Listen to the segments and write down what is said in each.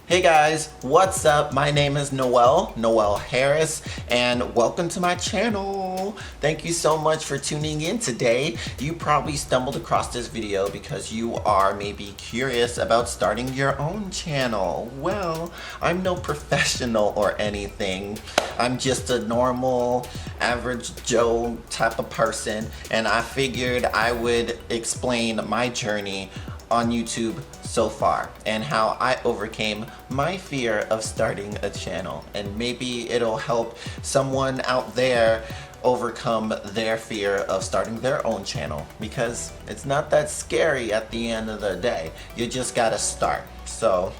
Hey guys, what's up? My name is Noel Harris, and welcome to my channel. Thank you so much for tuning in today. You probably stumbled across this video because you are maybe curious about starting your own channel. Well, I'm no professional or anything. I'm just a normal, average Joe type of person, and I figured I would explain my journey on YouTube so far and how I overcame my fear of starting a channel, and maybe it'll help someone out there overcome their fear of starting their own channel, because it's not that scary at the end of the day. You just gotta start. So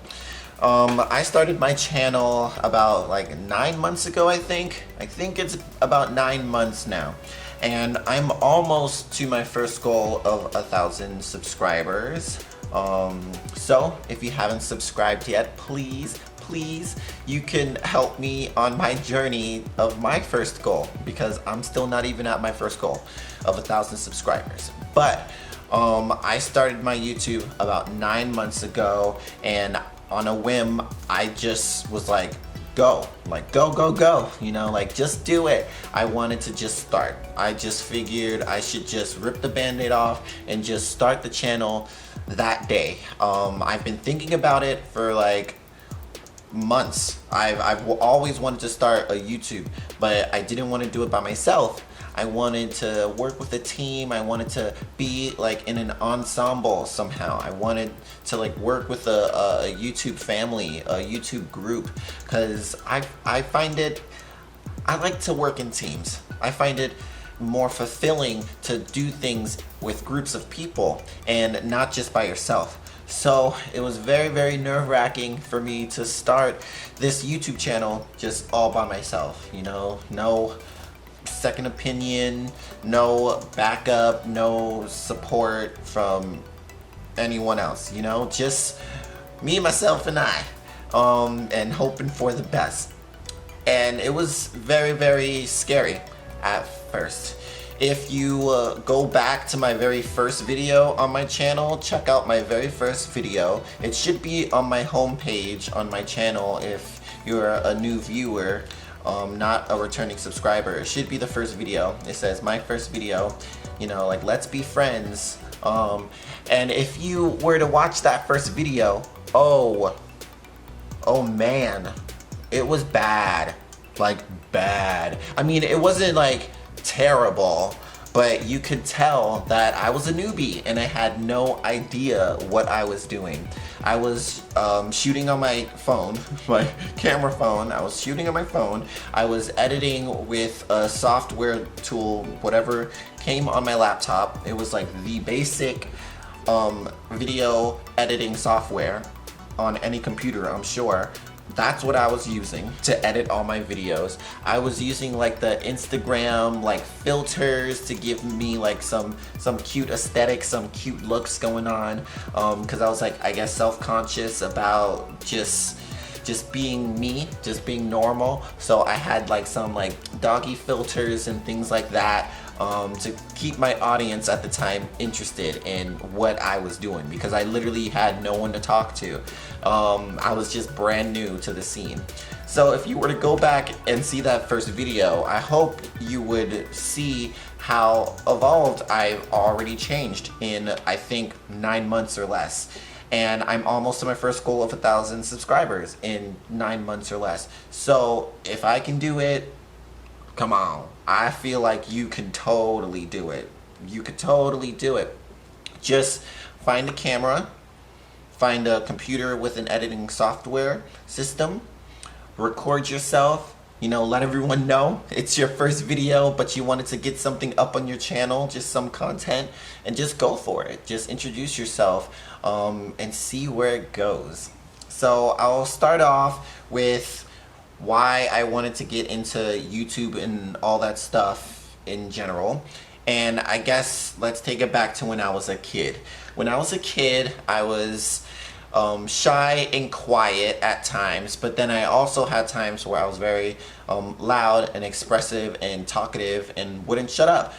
I started my channel about like 9 months ago, I think it's about 9 months now, and I'm almost to my first goal of 1,000 subscribers. So if you haven't subscribed yet, please, you can help me on my journey of my first goal, because I'm still not even at my first goal of 1,000 subscribers. But I started my YouTube about 9 months ago, and on a whim, I just was like, go, you know, like just do it. I wanted to just start. I just figured I should just rip the band-aid off and just start the channel that day. I've been thinking about it for like months. I've always wanted to start a YouTube, but I didn't want to do it by myself. I wanted to work with a team. I wanted to be like in an ensemble somehow. I wanted to like work with a YouTube family, a YouTube group, because I find it, I like to work in teams. I find it more fulfilling to do things with groups of people and not just by yourself. So it was very nerve-wracking for me to start this YouTube channel just all by myself, you know, no second opinion, no backup, no support from anyone else, you know, just me, myself, and I, and hoping for the best. And it was very scary at first. If you go back to my very first video on my channel, check out my very first video. It should be on my homepage on my channel if you're a new viewer, not a returning subscriber. It should be the first video. It says my first video, you know, like let's be friends. And if you were to watch that first video, oh man, it was bad, like bad. I mean, it wasn't like terrible, but you could tell that I was a newbie and I had no idea what I was doing. I was shooting on my phone, my camera phone. I was shooting on my phone. I was editing with a software tool, whatever came on my laptop. It was like the basic video editing software on any computer, I'm sure. That's what I was using to edit all my videos. I was using like the Instagram like filters to give me like some cute aesthetic, some cute looks going on, because I was like, I guess, self-conscious about just being me, just being normal. So I had like some like doggy filters and things like that, to keep my audience at the time interested in what I was doing, because I literally had no one to talk to. I was just brand new to the scene. So if you were to go back and see that first video, I hope you would see how evolved I've already changed in, I think, 9 months or less. And I'm almost to my first goal of 1,000 subscribers in 9 months or less. So if I can do it, come on. I feel like you can totally do it. You could totally do it. Just find a camera, find a computer with an editing software system, record yourself, you know, let everyone know it's your first video, but you wanted to get something up on your channel, just some content, and just go for it. Just introduce yourself, and see where it goes. So I'll start off with why I wanted to get into YouTube and all that stuff in general. And I guess let's take it back to when I was a kid. When I was a kid, I was shy and quiet at times, but then I also had times where I was very loud and expressive and talkative and wouldn't shut up.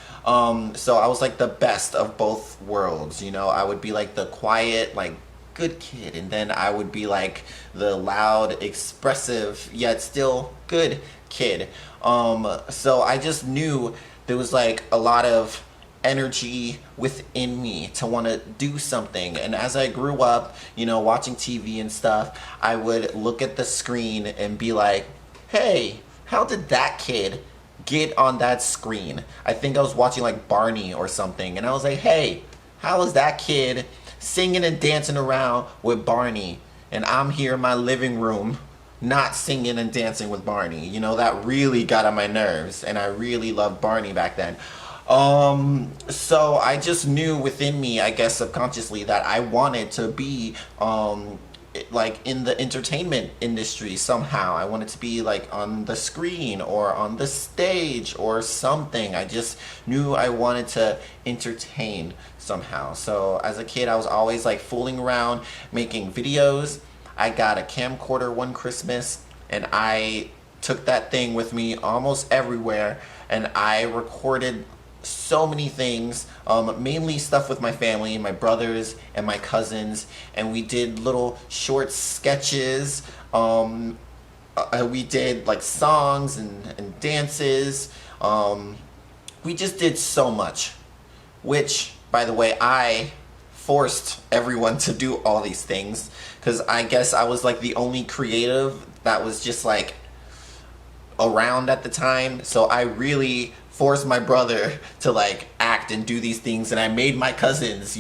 So I was like the best of both worlds, you know. I would be like the quiet, like good kid. And then I would be like the loud, expressive, yet still good kid. So I just knew there was like a lot of energy within me to want to do something. And as I grew up, watching TV and stuff, I would look at the screen and be like, hey, how did that kid get on that screen? I think I was watching like Barney or something, and I was like, hey, how is that kid singing and dancing around with Barney, and I'm here in my living room not singing and dancing with Barney? That really got on my nerves, and I really loved Barney back then. So I just knew within me, I guess subconsciously, that I wanted to be like in the entertainment industry somehow. I wanted to be like on the screen or on the stage or something. I just knew I wanted to entertain somehow. So as a kid, I was always like fooling around, making videos. I got a camcorder one Christmas, and I took that thing with me almost everywhere, and I recorded so many things, mainly stuff with my family, my brothers and my cousins, and we did little short sketches. We did like songs and dances. We just did so much, which, by the way, I forced everyone to do all these things, because I guess I was like the only creative that was just like around at the time. So I really forced my brother to like act and do these things, and I made my cousins,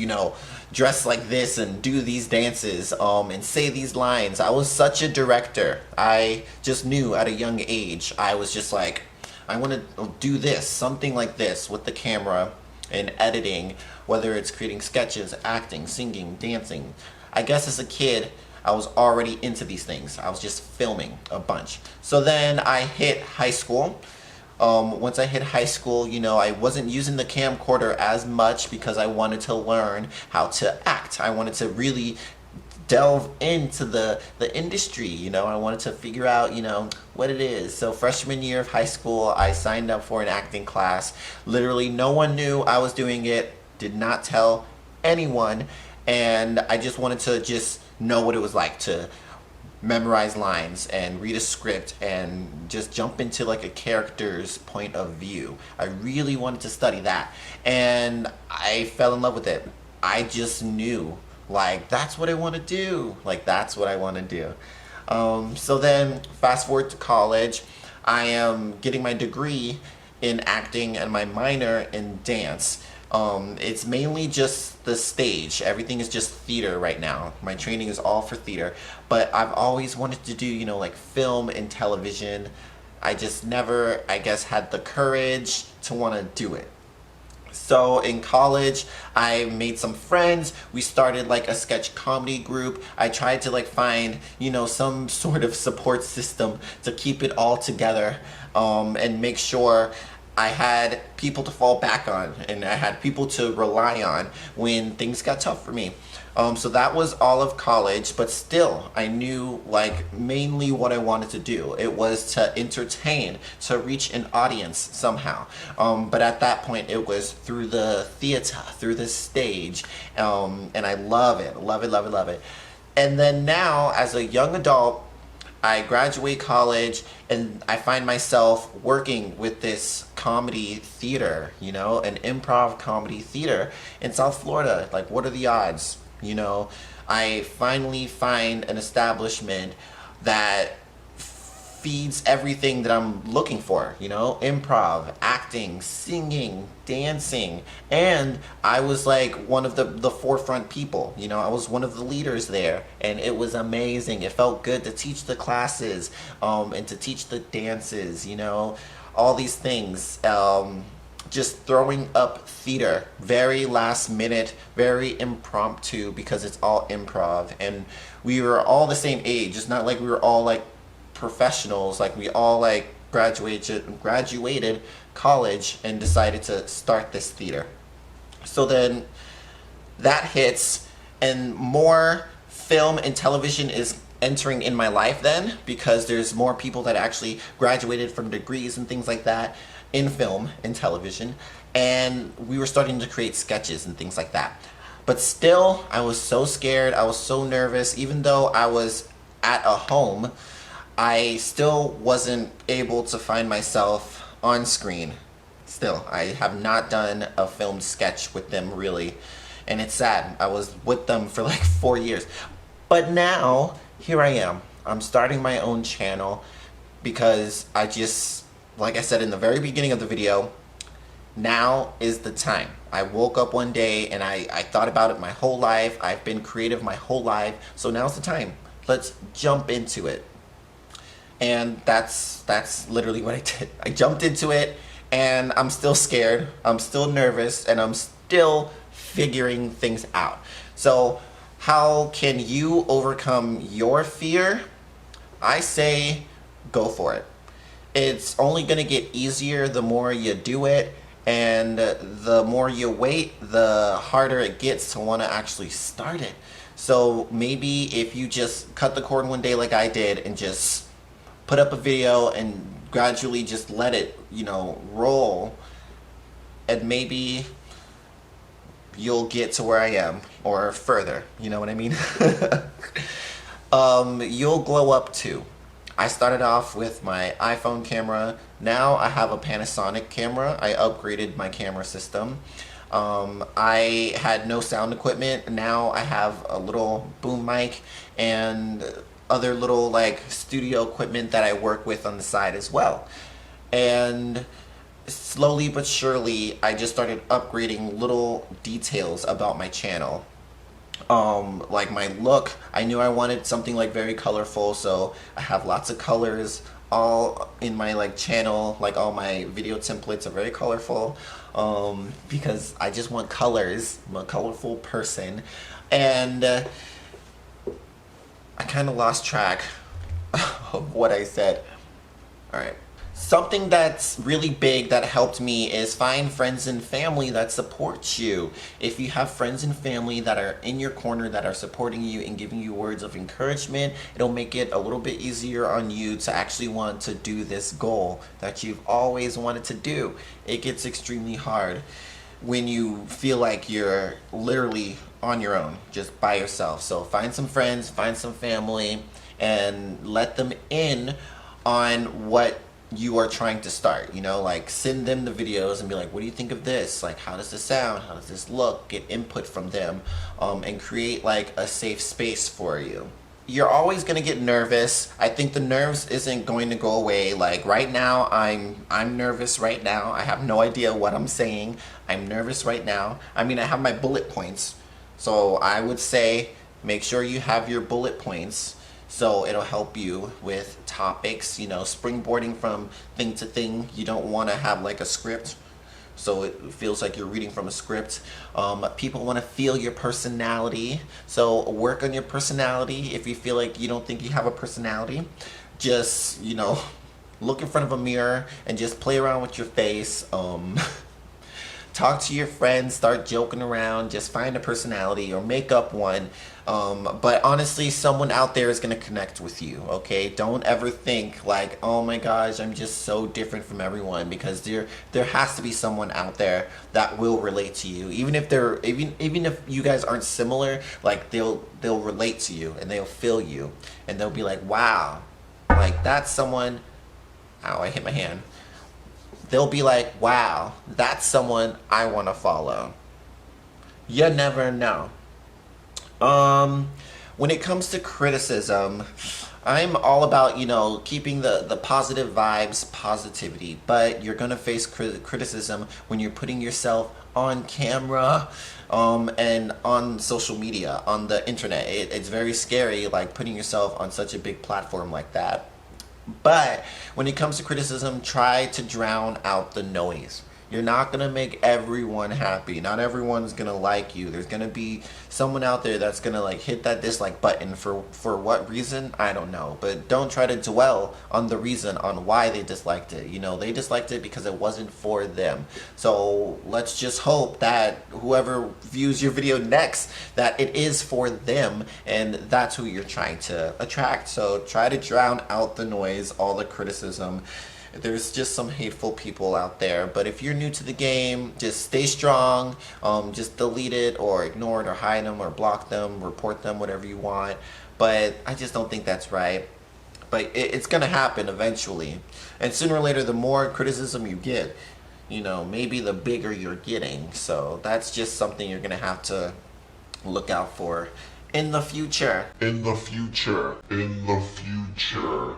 dress like this and do these dances, and say these lines. I was such a director. I just knew at a young age, I was just like, I want to do this, something like this with the camera and editing, whether it's creating sketches, acting, singing, dancing. I guess as a kid, I was already into these things. I was just filming a bunch. So then I hit high school. Once I hit high school, I wasn't using the camcorder as much because I wanted to learn how to act. I wanted to really delve into the industry. I wanted to figure out, what it is. So freshman year of high school, I signed up for an acting class. Literally no one knew I was doing it, did not tell anyone, and I just wanted to just know what it was like to memorize lines and read a script and just jump into like a character's point of view. I really wanted to study that, and I fell in love with it. I just knew, like, that's what I want to do. Like, that's what I want to do. So then fast forward to college, I am getting my degree in acting and my minor in dance. It's mainly just the stage. Everything is just theater right now. My training is all for theater, but I've always wanted to do, like film and television. I just never, I guess, had the courage to want to do it. So in college, I made some friends. We started like a sketch comedy group. I tried to like find, some sort of support system to keep it all together, and make sure I had people to fall back on, and I had people to rely on when things got tough for me. So that was all of college, but still, I knew like mainly what I wanted to do. It was to entertain, to reach an audience somehow. But at that point, it was through the theater, through the stage, and I love it, love it, love it, love it. And then now, as a young adult, I graduate college and I find myself working with this comedy theater, an improv comedy theater in South Florida. Like, what are the odds? I finally find an establishment that feeds everything that I'm looking for, improv, acting, singing, dancing, and I was like one of the forefront people, I was one of the leaders there, and it was amazing. It felt good to teach the classes, and to teach the dances, all these things, just throwing up theater, very last minute, very impromptu, because it's all improv, and we were all the same age. It's not like we were all like professionals, like we all like graduated college and decided to start this theater. So then that hits, and more film and television is entering in my life then, because there's more people that actually graduated from degrees and things like that in film and television, and we were starting to create sketches and things like that. But still, I was so scared. I was so nervous. Even though I was at a home, I still wasn't able to find myself on screen. Still, I have not done a filmed sketch with them really. And it's sad. I was with them for like 4 years. But now, here I am. I'm starting my own channel because I just, like I said in the very beginning of the video, now is the time. I woke up one day and I thought about it my whole life. I've been creative my whole life. So now's the time. Let's jump into it. And that's literally what I did. I jumped into it and I'm still scared. I'm still nervous and I'm still figuring things out. So how can you overcome your fear? I say go for it. It's only going to get easier the more you do it, and the more you wait, the harder it gets to want to actually start it. So maybe if you just cut the cord one day like I did and just put up a video and gradually just let it, roll, and maybe you'll get to where I am or further, you know what I mean? You'll glow up too. I started off with my iPhone camera. Now I have a Panasonic camera. I upgraded my camera system. I had no sound equipment. Now I have a little boom mic and other little like studio equipment that I work with on the side as well. And slowly but surely, I just started upgrading little details about my channel. Like my look, I knew I wanted something like very colorful, so I have lots of colors all in my like channel. Like all my video templates are very colorful, because I just want colors. I'm a colorful person. And I kind of lost track of what I said. All right. Something that's really big that helped me is find friends and family that support you. If you have friends and family that are in your corner, that are supporting you and giving you words of encouragement, it'll make it a little bit easier on you to actually want to do this goal that you've always wanted to do. It gets extremely hard when you feel like you're literally on your own, just by yourself. So find some friends, find some family, and let them in on what you are trying to start. Like send them the videos and be like, what do you think of this? Like, how does this sound? How does this look? Get input from them, and create like a safe space for you. You're always gonna get nervous. I think the nerves isn't going to go away. Like right now, I'm nervous right now. I have no idea what I'm saying. I'm nervous right now. I mean, I have my bullet points. So I would say make sure you have your bullet points, so it'll help you with topics, springboarding from thing to thing. You don't want to have like a script, so it feels like you're reading from a script. People want to feel your personality, so work on your personality. If you feel like you don't think you have a personality, just, look in front of a mirror and just play around with your face. Talk to your friends, start joking around, just find a personality or make up one. But honestly, someone out there is going to connect with you, okay? Don't ever think like, oh my gosh, I'm just so different from everyone, because there has to be someone out there that will relate to you. Even if you guys aren't similar, like they'll relate to you and they'll feel you and they'll be like, wow, like that's someone. Ow, I hit my hand. They'll be like, wow, that's someone I want to follow. You never know. When it comes to criticism, I'm all about, keeping the positive vibes, positivity. But you're going to face criticism when you're putting yourself on camera, and on social media, on the internet. It's very scary, like putting yourself on such a big platform like that. But when it comes to criticism, try to drown out the noise. You're not going to make everyone happy. Not everyone's going to like you. There's going to be someone out there that's going to like hit that dislike button for what reason? I don't know. But don't try to dwell on the reason on why they disliked it. They disliked it because it wasn't for them. So let's just hope that whoever views your video next, that it is for them, and that's who you're trying to attract. So try to drown out the noise, all the criticism. There's just some hateful people out there. But if you're new to the game, just stay strong. Just delete it or ignore it or hide them or block them, report them, whatever you want. But I just don't think that's right. But it's going to happen eventually. And sooner or later, the more criticism you get, you know, maybe the bigger you're getting. So that's just something you're going to have to look out for in the future. In the future. In the future.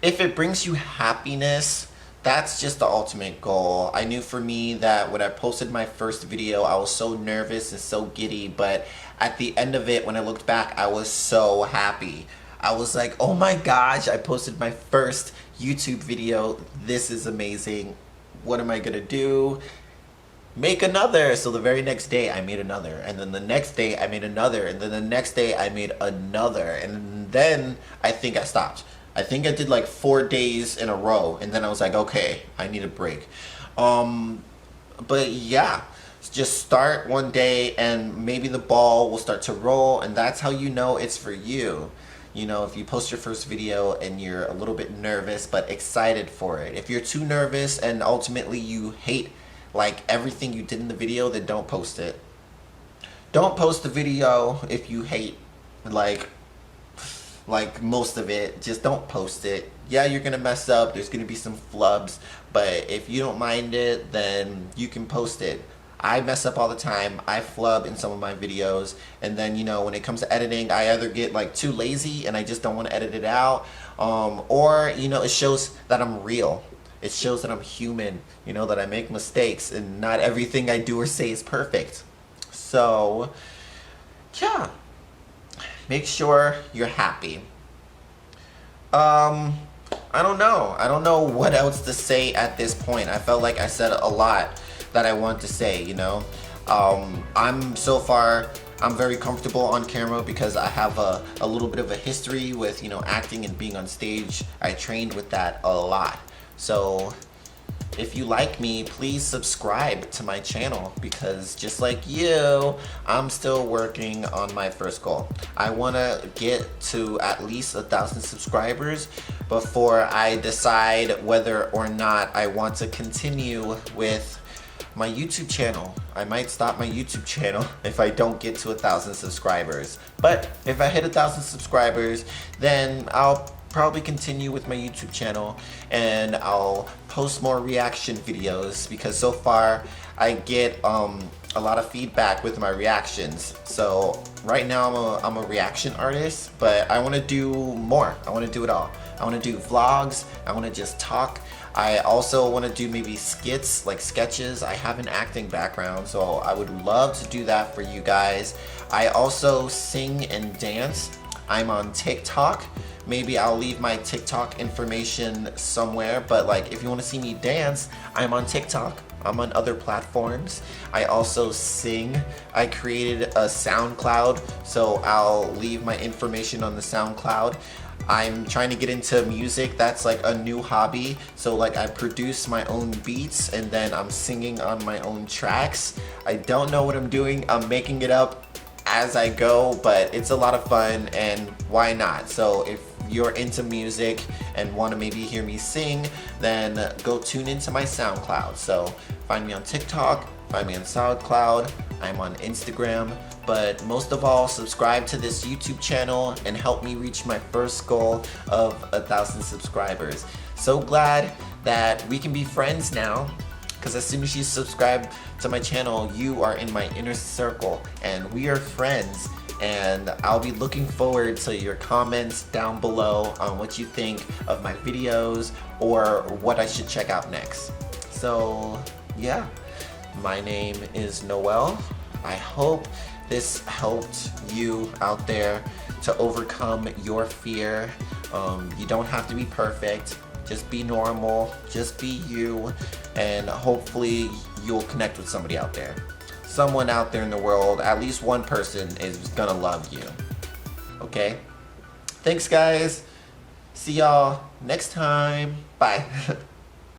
If it brings you happiness, that's just the ultimate goal. I knew for me that when I posted my first video, I was so nervous and so giddy, but at the end of it, when I looked back, I was so happy. I was like, oh my gosh, I posted my first YouTube video. This is amazing. What am I gonna do? Make another. So the very next day I made another, and then the next day I made another, and then the next day I made another, and then I think I stopped. I think I did like 4 days in a row, and then I was like, okay, I need a break. But yeah, just start one day and maybe the ball will start to roll, and that's how you know it's for you. You know, if you post your first video and you're a little bit nervous but excited for it. If you're too nervous and ultimately you hate like everything you did in the video, then don't post it. Don't post the video if you hate like most of it. Just don't post it. Yeah, you're gonna mess up, there's gonna be some flubs, but if you don't mind it, then you can post it. I mess up all the time. I flub in some of my videos, and then, you know, when it comes to editing, I either get like too lazy and I just don't want to edit it out, or, you know, it shows that I'm real. It shows that I'm human, you know, that I make mistakes and not everything I do or say is perfect. So yeah, make sure you're happy. I don't know what else to say at this point. I felt like I said a lot that I want to say, you know. I'm very comfortable on camera because I have a little bit of a history with, you know, acting and being on stage. I trained with that a lot. So if you like me, please subscribe to my channel, because just like you, I'm still working on my first goal. I want to get to at least 1,000 subscribers before I decide whether or not I want to continue with my YouTube channel. I might stop my YouTube channel if I don't get to 1,000 subscribers. But if I hit 1,000 subscribers, then I'll probably continue with my YouTube channel and I'll post more reaction videos, because so far I get a lot of feedback with my reactions. So right now I'm a reaction artist, but I want to do more. I want to do it all. I want to do vlogs. I want to just talk. I also want to do maybe skits, like sketches. I have an acting background, so I would love to do that for you guys. I also sing and dance. I'm on TikTok. Maybe I'll leave my TikTok information somewhere, but like if you want to see me dance, I'm on TikTok. I'm on other platforms. I also sing. I created a SoundCloud, so I'll leave my information on the SoundCloud. I'm trying to get into music. That's like a new hobby. So like I produce my own beats and then I'm singing on my own tracks. I don't know what I'm doing. I'm making it up as I go, but it's a lot of fun, and why not? So if you're into music and want to maybe hear me sing, then go tune into my SoundCloud. So find me on TikTok, find me on SoundCloud, I'm on Instagram, but most of all, subscribe to this YouTube channel and help me reach my first goal of 1,000 subscribers. So glad that we can be friends now, because as soon as you subscribe to my channel, you are in my inner circle and we are friends. And I'll be looking forward to your comments down below on what you think of my videos or what I should check out next. So yeah, my name is Noel. I hope this helped you out there to overcome your fear. You don't have to be perfect. Just be normal, just be you, and hopefully you'll connect with somebody out there. Someone out there in the world, at least one person is gonna love you. Okay? Thanks guys. See y'all next time. Bye.